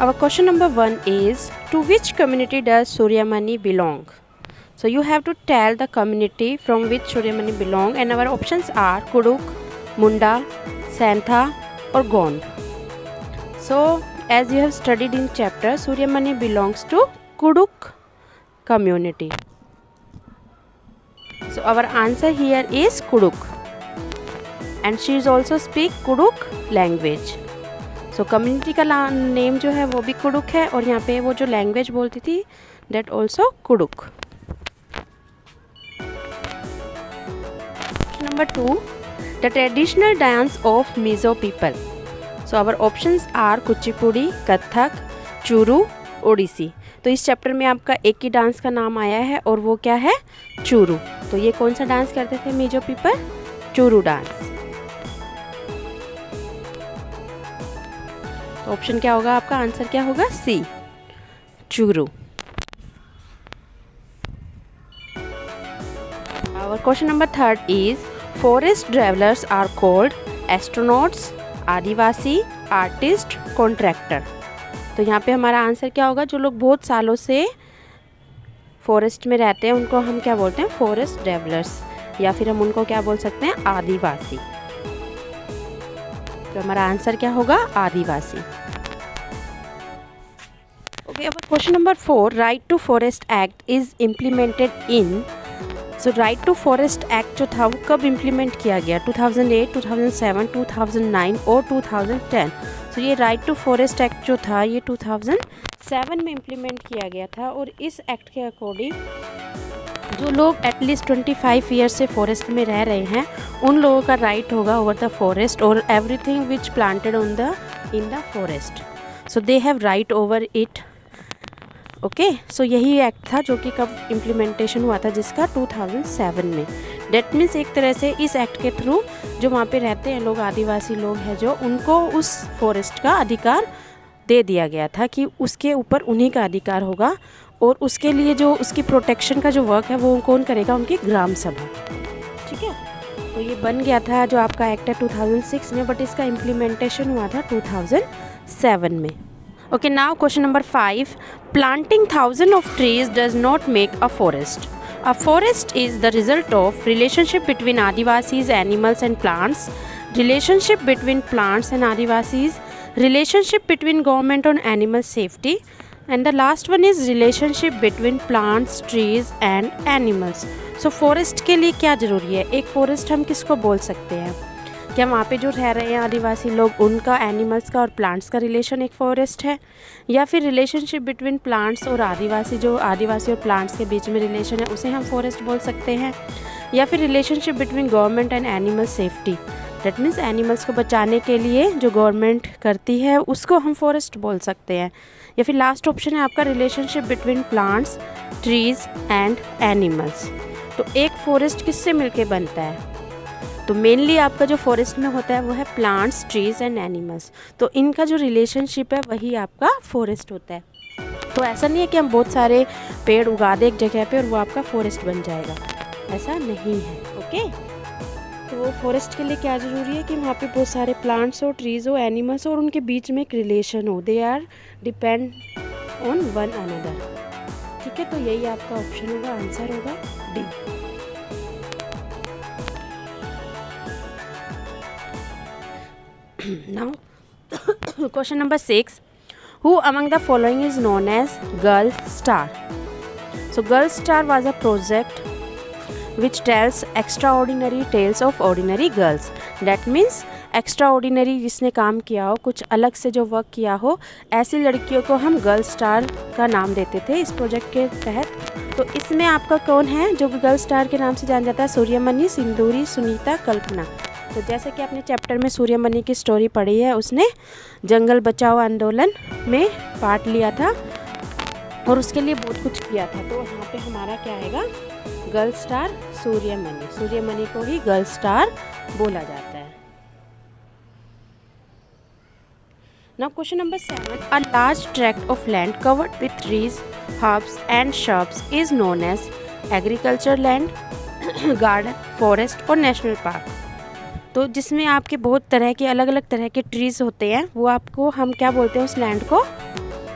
Our question number 1 is, to which community does Suryamani belong? So you have to tell the community from which Suryamani belong, and our options are Kuduk, Munda, Santha or Gond. So as you have studied in chapter, Suryamani belongs to Kuduk community. So our answer here is Kuduk, and she is also speak Kuduk language. So community का name जो है वो भी कुडुक है, और यहाँ पे वो जो लैंग्वेज बोलती थी that also Kurukh. Number 2, the traditional dance of Mizo people. So our options are Kuchipudi, Kathak, Churu, Odissi. तो इस चैप्टर में आपका एक ही डांस का नाम आया है और वो क्या है, चूरू. तो ये कौन सा डांस करते थे मिजो पीपल? चूरू डांस. तो ऑप्शन क्या होगा आपका? आंसर क्या होगा? सी, Churu. Our question number 3 is, forest dwellers are called astronauts, Adivasi, artist, contractor. तो यहाँ पे हमारा आंसर क्या होगा? जो लोग बहुत सालों से फॉरेस्ट में रहते हैं उनको हम क्या बोलते हैं? फॉरेस्ट ड्वेलर्स, या फिर हम उनको क्या बोल सकते हैं? आदिवासी. तो हमारा आंसर क्या होगा? आदिवासी. ओके, अब question number 4, right to forest act is implemented in. So right to forest act जो था वो कब इम्प्लीमेंट किया गया? 2008, 2007, 2009 और 2010. सो ये राइट टू फॉरेस्ट एक्ट जो था ये 2007 में इम्प्लीमेंट किया गया था, और इस एक्ट के अकॉर्डिंग जो लोग एटलीस्ट 25 ईयर्स से फॉरेस्ट में रह रहे हैं उन लोगों का राइट होगा ओवर द फॉरेस्ट और everything which planted in the forest. So they have right over it. Okay, so यही एक्ट था जो कि कब इम्प्लीमेंटेशन हुआ था, जिसका 2007 में. डेट मीन्स एक तरह से इस एक्ट के थ्रू जो वहाँ पे रहते हैं लोग, आदिवासी लोग हैं जो, उनको उस फॉरेस्ट का अधिकार दे दिया गया था कि उसके ऊपर उन्हीं का अधिकार होगा, और उसके लिए जो उसकी प्रोटेक्शन का जो वर्क है वो कौन करेगा? उनकी ग्राम सभा. ठीक है, तो ये बन गया था जो आपका एक्ट है 2006 में, बट इसका इम्प्लीमेंटेशन हुआ था 2007 में. Okay, now question number 5. Planting thousands of trees does not make a forest. A forest is the result of relationship between Adivasis, animals and plants, relationship between plants and Adivasis, relationship between government and animal safety, and the last one is relationship between plants, trees and animals. So forest के लिए क्या ज़रूरी है? एक forest हम किसको बोल सकते हैं? क्या वहाँ पे जो रह रहे हैं आदिवासी लोग उनका, एनिमल्स का और प्लांट्स का रिलेशन एक फॉरेस्ट है, या फिर रिलेशनशिप बिटवीन प्लांट्स और आदिवासी, जो आदिवासी और प्लांट्स के बीच में रिलेशन है उसे हम फॉरेस्ट बोल सकते हैं, या फिर relationship between government and animal safety, that means animals को बचाने के लिए जो गवर्नमेंट करती है उसको हम फॉरेस्ट बोल सकते हैं, या फिर लास्ट ऑप्शन है आपका relationship between plants, trees and animals. तो एक फॉरेस्ट किससे मिलके बनता है? तो मेनली आपका जो फॉरेस्ट में होता है वो है प्लांट्स, ट्रीज़ एंड एनिमल्स. तो इनका जो रिलेशनशिप है वही आपका फॉरेस्ट होता है. तो ऐसा नहीं है कि हम बहुत सारे पेड़ उगा दें एक जगह पे और वो आपका फॉरेस्ट बन जाएगा, ऐसा नहीं है. ओके, तो फॉरेस्ट के लिए क्या ज़रूरी है कि वहाँ पे बहुत सारे प्लांट्स हो, ट्रीज़ हो, एनिमल्स हो, और उनके बीच में एक रिलेशन हो. They are depend on one another. ठीक है, तो यही आपका ऑप्शन होगा, आंसर होगा D. Now question number 6, who among the following is known as Girl Star? So Girl Star was a project which tells extraordinary tales of ordinary girls. That means extraordinary जिसने काम किया हो, कुछ अलग से जो वर्क किया हो, ऐसी लड़कियों को हम गर्ल स्टार का नाम देते थे इस प्रोजेक्ट के तहत. तो इसमें आपका कौन है जो गर्ल स्टार के नाम से जाना जाता है? सूर्यमणि, सिंदूरी, सुनीता, कल्पना. तो जैसे कि आपने चैप्टर में सूर्यमणि की स्टोरी पढ़ी है, उसने जंगल बचाओ आंदोलन में पार्ट लिया था और उसके लिए बहुत कुछ किया था. तो यहाँ पे हमारा क्या आएगा? Girl star Suryamani. सूर्यमणि को ही गर्ल स्टार बोला जाता है. Now question number 7. A large tract of land covered with trees, herbs and shrubs is known as agriculture land, garden, forest और national park. तो जिसमें आपके बहुत तरह के अलग अलग तरह के ट्रीज़ होते हैं, वो आपको हम क्या बोलते हैं? उस लैंड को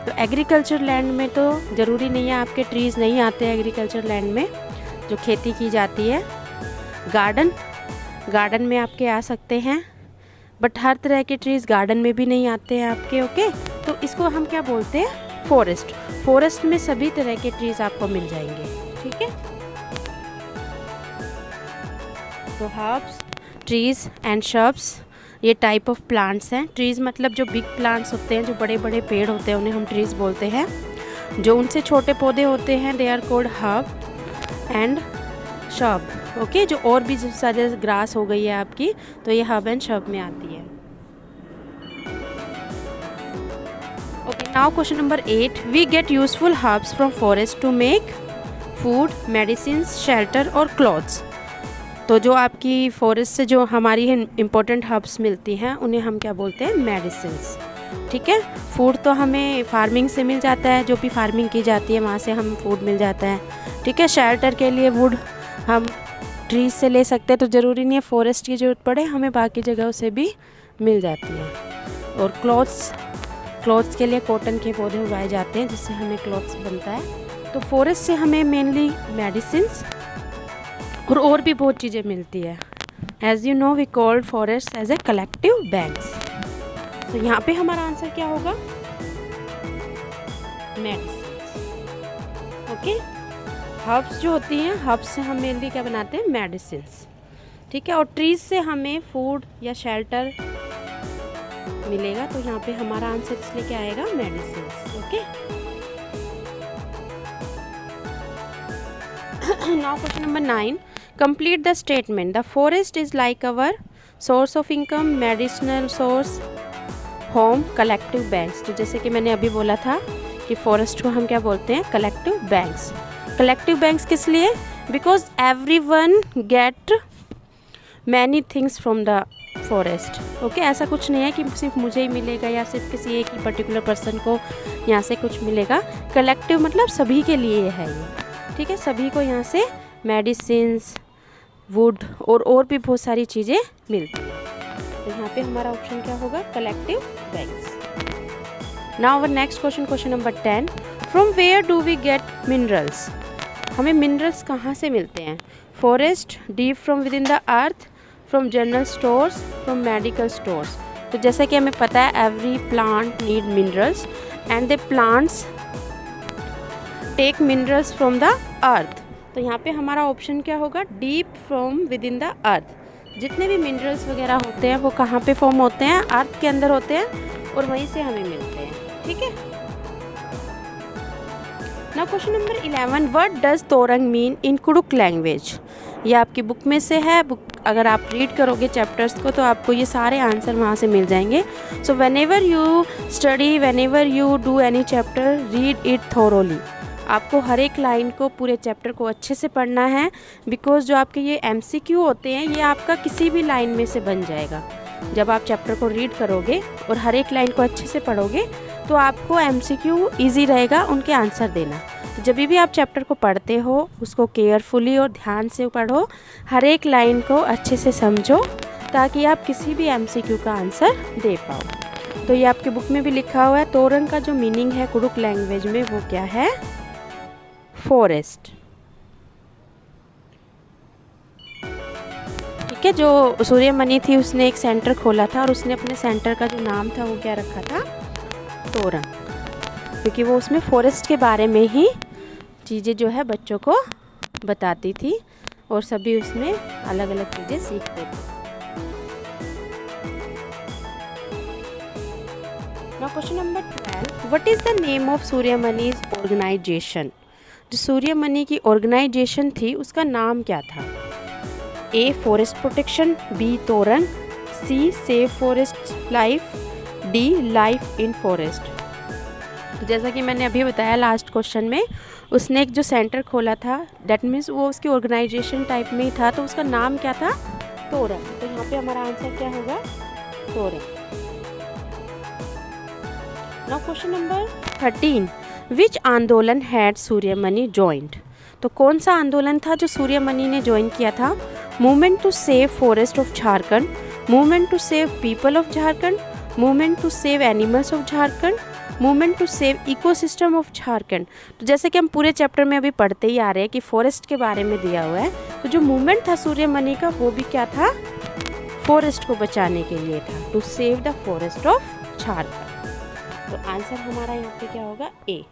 तो एग्रीकल्चर लैंड में तो ज़रूरी नहीं है, आपके ट्रीज़ नहीं आते हैं एग्रीकल्चर लैंड में जो खेती की जाती है। गार्डन में आपके आ सकते हैं, बट हर तरह के ट्रीज़ गार्डन में भी नहीं आते हैं आपके। ओके, तो इसको हम क्या बोलते हैं? फॉरेस्ट में सभी तरह के ट्रीज़ आपको मिल जाएंगे। ठीक है, तो हर्ब्स, ट्रीज़ एंड श्रब्स ये टाइप ऑफ प्लांट्स हैं। ट्रीज़ मतलब जो बिग प्लांट्स होते हैं, जो बड़े बड़े पेड़ होते हैं, उन्हें हम ट्रीज़ बोलते हैं। जो उनसे छोटे पौधे होते हैं they are called herb and shrub. Okay, जो और भी सारे ग्रास हो गई है आपकी, तो ये हर्ब एंड श्रब में आती है। Okay, now question number 8, we get useful herbs from forest to make food, medicine, shelter और क्लॉथ्स। तो जो आपकी फॉरेस्ट से जो हमारी इम्पोर्टेंट हर्ब्स मिलती हैं उन्हें हम क्या बोलते हैं? मेडिसिन्स। ठीक है, फूड तो हमें फार्मिंग से मिल जाता है, जो भी फार्मिंग की जाती है वहाँ से हम फूड मिल जाता है। ठीक है, शेल्टर के लिए वुड हम ट्रीज से ले सकते हैं, तो ज़रूरी नहीं है फॉरेस्ट की ज़रूरत पड़े, हमें बाकी जगहों से भी मिल जाती है। और क्लॉथ्स के लिए कॉटन के पौधे उगाए जाते हैं जिससे हमें क्लॉथ्स बनता है। तो फॉरेस्ट से हमें मेनली मेडिसिन्स और भी बहुत चीज़ें मिलती है। As you know we called forest as a collective banks. तो यहाँ पे हमारा आंसर क्या होगा? मेडिसिन्स। ओके, हर्ब्स जो होती हैं, हर्ब्स से हम मेनली क्या बनाते हैं? मेडिसिन्स। ठीक है, और ट्रीज से हमें फूड या शेल्टर मिलेगा, तो यहाँ पे हमारा आंसर इसलिए क्या आएगा? Medicines. Okay, now question number 9, complete the statement. The forest is like our source of income, medicinal source, home, collective banks. तो जैसे कि मैंने अभी बोला था कि फॉरेस्ट को हम क्या बोलते हैं? Collective banks. कलेक्टिव बैंक्स किस लिए? Because everyone gate many things from the forest. Okay, ऐसा कुछ नहीं है कि सिर्फ मुझे ही मिलेगा या सिर्फ किसी एक ही पर्टिकुलर पर्सन को यहाँ से कुछ मिलेगा। कलेक्टिव मतलब सभी के लिए है ये। ठीक है, सभी को यहाँ से मेडिसिन्स, वुड और भी बहुत सारी चीज़ें मिलती हैं। तो यहाँ पे हमारा ऑप्शन क्या होगा? Collective banks. Now our next question, question number 10, from where do we get minerals? हमें मिनरल्स कहाँ से मिलते हैं? Forest, deep from within the earth, from general stores, from medical stores. तो जैसे कि हमें पता है every plant need minerals and the plants take minerals from the earth. तो यहाँ पे हमारा ऑप्शन क्या होगा? Deep from within the earth. जितने भी मिनरल्स वगैरह होते हैं वो कहाँ पे फॉर्म होते हैं? अर्थ के अंदर होते हैं और वहीं से हमें मिलते हैं। ठीक है, now question number 11, what does तोरंग मीन इन कुडुक लैंग्वेज? ये आपकी बुक में से है। बुक अगर आप रीड करोगे चैप्टर्स को तो आपको ये सारे आंसर वहाँ से मिल जाएंगे। So whenever you study, whenever you do any chapter, read it thoroughly. आपको हर एक लाइन को, पूरे चैप्टर को अच्छे से पढ़ना है, बिकॉज जो आपके ये MCQ होते हैं ये आपका किसी भी लाइन में से बन जाएगा। जब आप चैप्टर को रीड करोगे और हर एक लाइन को अच्छे से पढ़ोगे तो आपको MCQ ईजी रहेगा उनके आंसर देना। तो जब भी आप चैप्टर को पढ़ते हो उसको केयरफुली और ध्यान से पढ़ो, हर एक लाइन को अच्छे से समझो ताकि आप किसी भी MCQ का आंसर दे पाओ। तो ये आपके बुक में भी लिखा हुआ है। तोरंग का जो मीनिंग है कुडुक लैंग्वेज में वो क्या है? फॉरेस्ट। ठीक है, जो सूर्यमणि थी उसने एक सेंटर खोला था और उसने अपने सेंटर का जो नाम था वो क्या रखा था? तोरंग, क्योंकि वो उसमें फॉरेस्ट के बारे में ही चीज़ें जो है बच्चों को बताती थी और सभी उसमें अलग अलग चीज़ें सीखते थे। Now question number 12, what is the name of Suryamani's organisation? जो सूर्यमणि की ऑर्गेनाइजेशन थी उसका नाम क्या था? A forest protection, B तोरंग, C save forest life, D life in forest. तो जैसा कि मैंने अभी बताया लास्ट क्वेश्चन में, उसने एक जो सेंटर खोला था दैट मीन्स वो उसकी ऑर्गेनाइजेशन टाइप में ही था, तो उसका नाम क्या था? तोरंग। तो यहाँ पे हमारा आंसर क्या होगा? तोरंग। नाउ क्वेश्चन नंबर 13, विच आंदोलन हैड सूर्यमणि जॉइंट? तो कौन सा आंदोलन था जो सूर्यमणि ने ज्वाइन किया था? Movement to save forest of Jharkhand, movement to save people of Jharkhand, movement to save animals of Jharkhand, movement to save ecosystem of Jharkhand. तो जैसे कि हम पूरे चैप्टर में अभी पढ़ते ही आ रहे हैं कि फॉरेस्ट के बारे में दिया हुआ है, तो जो मूवमेंट था सूर्यमणि का वो भी क्या था, फॉरेस्ट को बचाने के लिए था, to save the forest of Jharkhand. तो आंसर हमारा यहाँ पे क्या होगा, ए।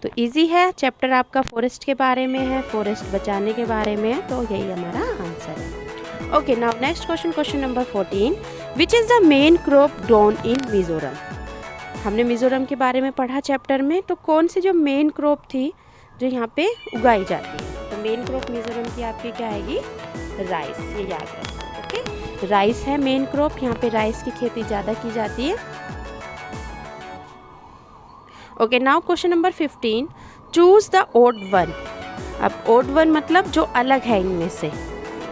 तो इजी है, चैप्टर आपका फॉरेस्ट के बारे में है, फॉरेस्ट बचाने के बारे में है, तो यही हमारा आंसर है। Okay, now next question, question number 14, which is the main crop grown in Mizoram. हमने मिजोरम के बारे में पढ़ा चैप्टर में, तो कौन सी जो मेन क्रॉप थी जो यहाँ पे उगाई जाती है, तो मेन क्रॉप मिजोरम की आपकी क्या आएगी, राइस, ये याद रखो। ओके, राइस है मेन क्रॉप, यहाँ पे राइस की खेती ज़्यादा की जाती है। Okay, now question number 15, choose the odd one. अब ओड वन मतलब जो अलग है इनमें से,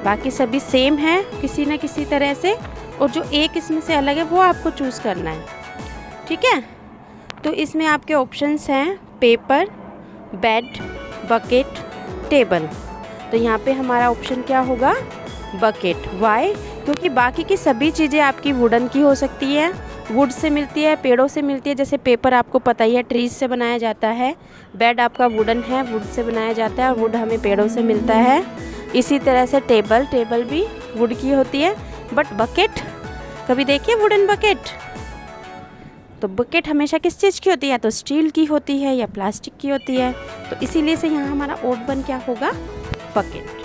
बाकी सभी सेम है किसी न किसी तरह से, और जो एक इसमें से अलग है वो आपको चूज़ करना है, ठीक है। तो इसमें आपके ऑप्शंस हैं पेपर, बेड, बकेट, टेबल। तो यहाँ पे हमारा ऑप्शन क्या होगा, बकेट। वाई, क्योंकि बाकी की सभी चीज़ें आपकी वुडन की हो सकती है, वुड से मिलती है, पेड़ों से मिलती है, जैसे पेपर आपको पता ही है ट्रीज से बनाया जाता है, बेड आपका वुडन है, वुड से बनाया जाता है, और वुड हमें पेड़ों से मिलता है। इसी तरह से टेबल भी वुड की होती है। बट बकेट कभी देखिए वुडन बकेट, तो बकेट हमेशा किस चीज़ की होती है, तो स्टील की होती है या प्लास्टिक की होती है। तो इसीलिए से यहाँ हमारा ओड वन क्या होगा, bucket.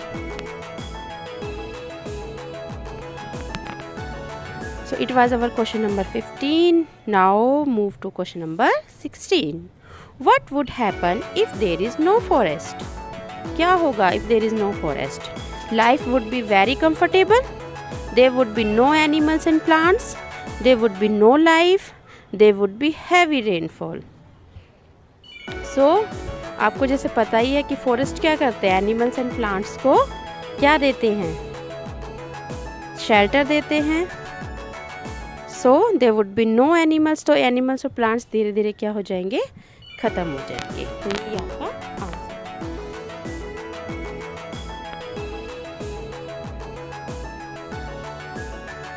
So it was our question number 15. Now move to question number 16. What would happen if there is no forest? क्या होगा if there is no forest? Life would be very comfortable. There would be no animals and plants. There would be no life. There would be heavy rainfall. So आपको जैसे पता ही है कि forest क्या करते हैं, एनिमल्स एंड प्लांट्स को क्या देते हैं, शेल्टर देते हैं। So there would be no animals, तो एनिमल्स और प्लांट्स धीरे धीरे क्या हो जाएंगे, ख़त्म हो जाएंगे। तो ये आपका answer.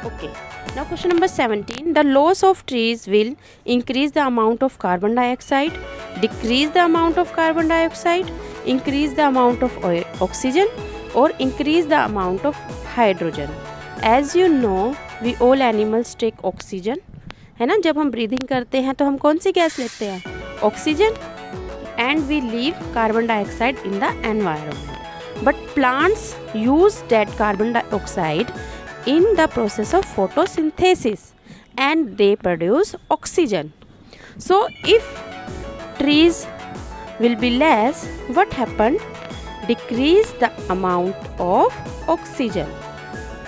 Okay, now question number 17, the loss of trees will increase the amount of carbon dioxide, decrease the amount of carbon dioxide, increase the amount of oxygen, और increase the amount of hydrogen. As you know we all animals take oxygen, है ना, जब हम breathing करते हैं तो हम कौन सी गैस लेते हैं, oxygen, and we leave carbon dioxide in the environment. But plants use that carbon dioxide in the process of photosynthesis and they produce oxygen. So if trees will be less, what happened, decrease the amount of oxygen,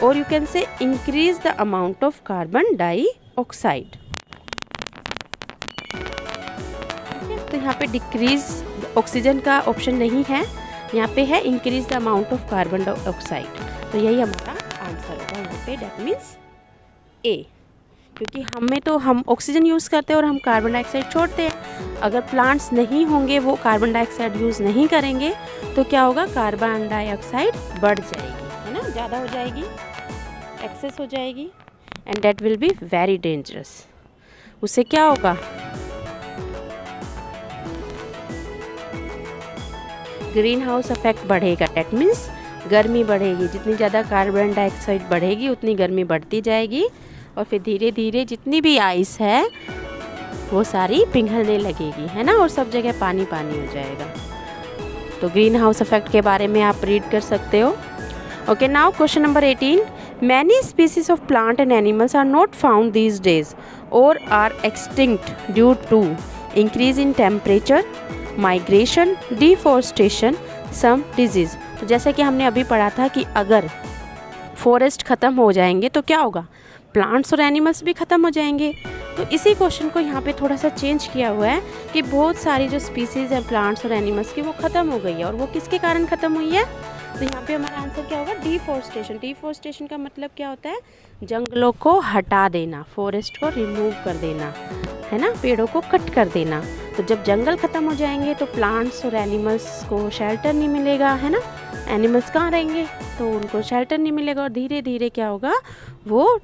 or you can say increase the amount of carbon dioxide। तो यहाँ पे decrease oxygen का option नहीं है, यहाँ पे है increase the amount of carbon dioxide. तो यही हमारा आंसर होगा यहाँ पे, डेट मीन्स ए, क्योंकि हम ऑक्सीजन यूज़ करते हैं और हम कार्बन डाइऑक्साइड छोड़ते हैं। अगर प्लांट्स नहीं होंगे, वो कार्बन डाइऑक्साइड यूज़ नहीं करेंगे, तो क्या होगा, कार्बन डाइऑक्साइड बढ़ जाएगी, है ना, ज़्यादा हो जाएगी, एक्सेस हो जाएगी, and that will be very dangerous. उससे क्या होगा, ग्रीन हाउस इफेक्ट बढ़ेगा, डेट मीन्स गर्मी बढ़ेगी। जितनी ज़्यादा कार्बन डाइऑक्साइड बढ़ेगी उतनी गर्मी बढ़ती जाएगी, और फिर धीरे धीरे जितनी भी आइस है वो सारी पिघलने लगेगी, है ना, और सब जगह पानी पानी हो जाएगा। तो ग्रीन हाउस इफेक्ट के बारे में आप रीड कर सकते हो। Okay, now question number 18, many species of plant and animals are not found these days or are extinct due to increase in temperature, migration, deforestation, some disease। तो जैसे कि हमने अभी पढ़ा था कि अगर फॉरेस्ट ख़त्म हो जाएंगे तो क्या होगा, प्लांट्स और एनिमल्स भी ख़त्म हो जाएंगे। तो इसी क्वेश्चन को यहाँ पे थोड़ा सा चेंज किया हुआ है कि बहुत सारी जो स्पीसीज़ हैं प्लांट्स और एनिमल्स की, वो ख़त्म हो गई है, और वो किसके कारण ख़त्म हुई है, तो यहाँ पे हमारा आंसर क्या होगा, डिफॉरेस्टेशन। डिफॉरेस्टेशन का मतलब क्या होता है, जंगलों को हटा देना, फॉरेस्ट को रिमूव कर देना, है ना, पेड़ों को कट कर देना। तो जब जंगल ख़त्म हो जाएंगे तो प्लांट्स और एनिमल्स को शेल्टर नहीं मिलेगा, है ना, एनिमल्स कहाँ रहेंगे, तो उनको शेल्टर नहीं मिलेगा, और धीरे धीरे क्या होगा, वो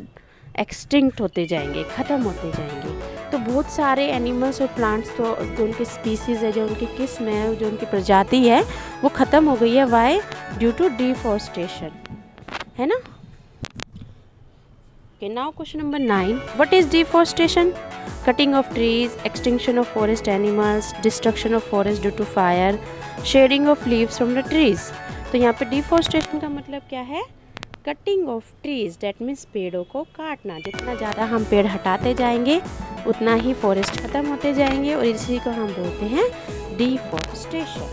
एक्सटिंक्ट होते जाएंगे, ख़त्म होते जाएंगे। तो बहुत सारे एनिमल्स और प्लांट्स तो जो उनकी स्पीसीज़ है, जो उनकी किस्म है, जो उनकी प्रजाति है वो ख़त्म हो गई है। वाई? ड्यू टू डिफॉरेस्टेशन, है ना। Okay, now question number 9, what is deforestation? Cutting of trees, extinction of forest animals, destruction of forest due to fire, shedding of leaves from the trees. तो यहाँ पे डिफॉरेस्टेशन का मतलब क्या है? Cutting of trees, that means पेड़ों को काटना। जितना ज़्यादा हम पेड़ हटाते जाएंगे उतना ही फॉरेस्ट ख़त्म होते जाएंगे और इसी को हम बोलते हैं deforestation.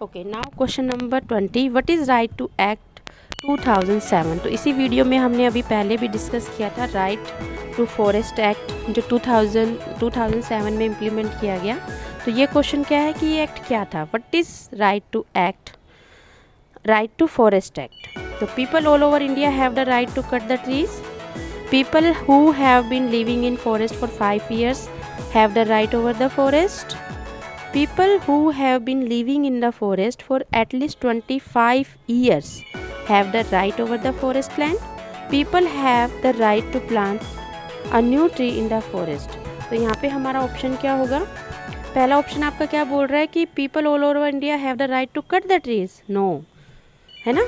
Okay, now question number 20, what is right to act 2007? तो इसी वीडियो में हमने अभी पहले भी डिस्कस किया था राइट टू फॉरेस्ट एक्ट जो 2007 में इम्प्लीमेंट किया गया। तो ये क्वेश्चन क्या है कि ये एक्ट क्या था? What is right to act? Right to forest act. तो people all over India have the right to cut the trees. People who have been living in forest for 5 years have the right over the forest. People who have been living in the forest for at least 25 years have the right over the forest land. People have the right to plant a new tree in the forest. तो यहाँ पे हमारा option क्या होगा? पहला option आपका क्या बोल रहा है कि people all over India have the right to cut the trees? No, है ना,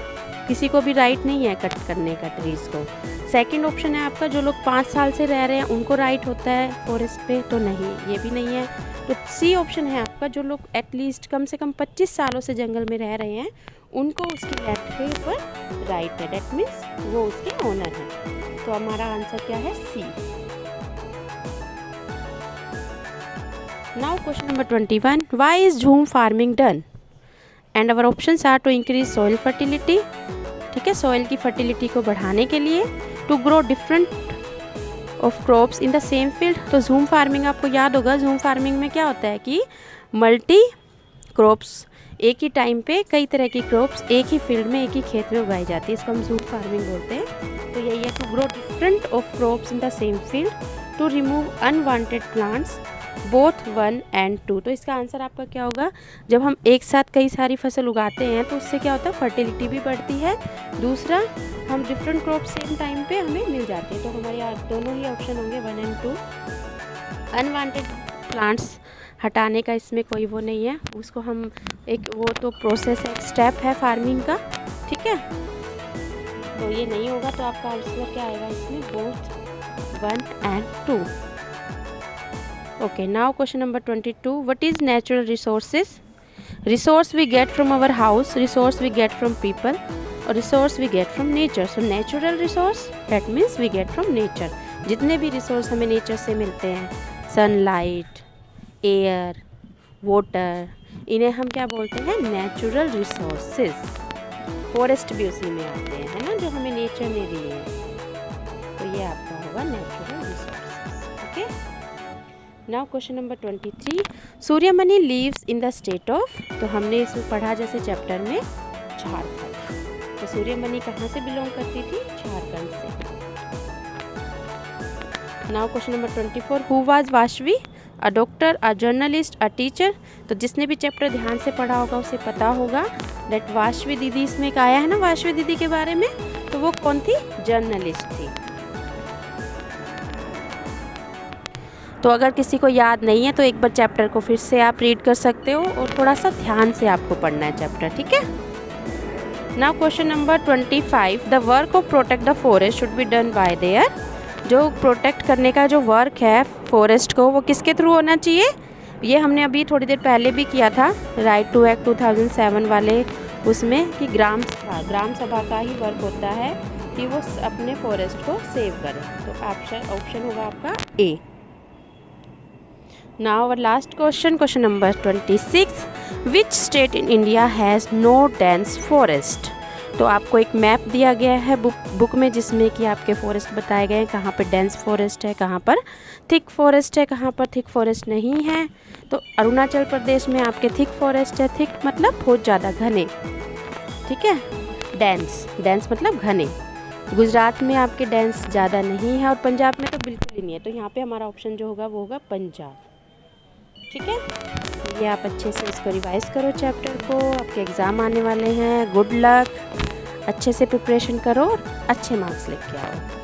किसी को भी राइट नहीं है कट करने का ट्रीज को। सेकंड ऑप्शन है आपका जो लोग 5 साल से रह रहे हैं उनको राइट होता है फॉरेस्ट पे, तो नहीं, ये भी नहीं है। तो सी ऑप्शन है आपका जो लोग एटलीस्ट कम से कम 25 सालों से जंगल में रह रहे हैं उनको उसकी लैंड के ऊपर राइट है, डेट मीन्स वो उसके ओनर हैं। तो हमारा आंसर क्या है? C. Now question number 21, why is jhum farming done? And our options are to increase soil fertility, ठीक है, सॉइल की फर्टिलिटी को बढ़ाने के लिए, to grow different of crops in the same field. तो झूम फार्मिंग आपको याद होगा, झूम फार्मिंग में क्या होता है कि मल्टी क्रॉप्स, एक ही टाइम पे कई तरह की क्रॉप्स एक ही फील्ड में, एक ही खेत में उगाई जाती है, इसको हम झूम फार्मिंग बोलते हैं। तो यही है, to grow different of crops in the same field, to remove unwanted plants both 1 and 2। तो इसका आंसर आपका क्या होगा? जब हम एक साथ कई सारी फसल उगाते हैं तो उससे क्या होता है? फर्टिलिटी भी बढ़ती है। दूसरा, हम डिफरेंट क्रॉप सेम टाइम पे हमें मिल जाते हैं। तो हमारे दोनों ही ऑप्शन होंगे 1 and 2। अनवांटेड प्लांट्स हटाने का इसमें कोई वो नहीं है, उसको हम एक वो तो प्रोसेस है, एक स्टेप है फार्मिंग का, ठीक है। तो ये नहीं होगा, तो आपका आंसर क्या आएगा इसमें? Both 1 and 2। Okay, now question number 22, what is natural resources? Resource we get from our house, resource we get from people, or resource we get from nature. So natural resource, that means we get from nature. जितने भी resource हमें nature से मिलते हैं, sunlight, air, water, इन्हें हम क्या बोलते हैं? natural resources। forest भी उसी में आते हैं, है ना, जो हमें nature ने दिए हैं। तो ये आपका होगा natural resources। okay? Now question number 23, Suryamani lives in the state of. तो हमने इसमें पढ़ा जैसे चैप्टर में झारखंड। तो सूर्यमणि कहाँ से बिलोंग करती थी? झारखंड से। Now question number 24, who was Vasavi? A doctor, a journalist, a teacher. तो जिसने भी चैप्टर ध्यान से पढ़ा होगा उसे पता होगा दैट वाशवी दीदी इसमें एक आया है ना, वाशवी दीदी के बारे में। तो वो कौन थी? जर्नलिस्ट थी। तो अगर किसी को याद नहीं है तो एक बार चैप्टर को फिर से आप रीड कर सकते हो और थोड़ा सा ध्यान से आपको पढ़ना है चैप्टर, ठीक है। Now question number 25, the work of protect the forest should be done by there. जो प्रोटेक्ट करने का जो वर्क है फॉरेस्ट को, वो किसके थ्रू होना चाहिए? ये हमने अभी थोड़ी देर पहले भी किया था राइट टू एक्ट 2007 वाले उसमें, कि ग्राम सभा का ही वर्क होता है कि वो अपने फॉरेस्ट को सेव करे। तो ऑप्शन होगा आपका ए। Now our last question, question number 26, which state in India has no dense forest? तो आपको एक मैप दिया गया है बुक में जिसमें कि आपके फॉरेस्ट बताए गए हैं, कहाँ पर डेंस फॉरेस्ट है, कहाँ पर थिक फॉरेस्ट है, कहाँ पर थिक फॉरेस्ट नहीं है। तो अरुणाचल प्रदेश में आपके थिक फॉरेस्ट है, थिक मतलब बहुत ज़्यादा घने, ठीक है। डेंस मतलब घने। गुजरात में आपके डेंस ज़्यादा नहीं है और पंजाब में तो बिल्कुल ही नहीं है। तो यहाँ पे हमारा ऑप्शन जो होगा वो होगा पंजाब, ठीक है। ये आप अच्छे से इसको रिवाइज करो चैप्टर को, आपके एग्ज़ाम आने वाले हैं। गुड लक, अच्छे से प्रिपरेशन करो और अच्छे मार्क्स लेके आओ।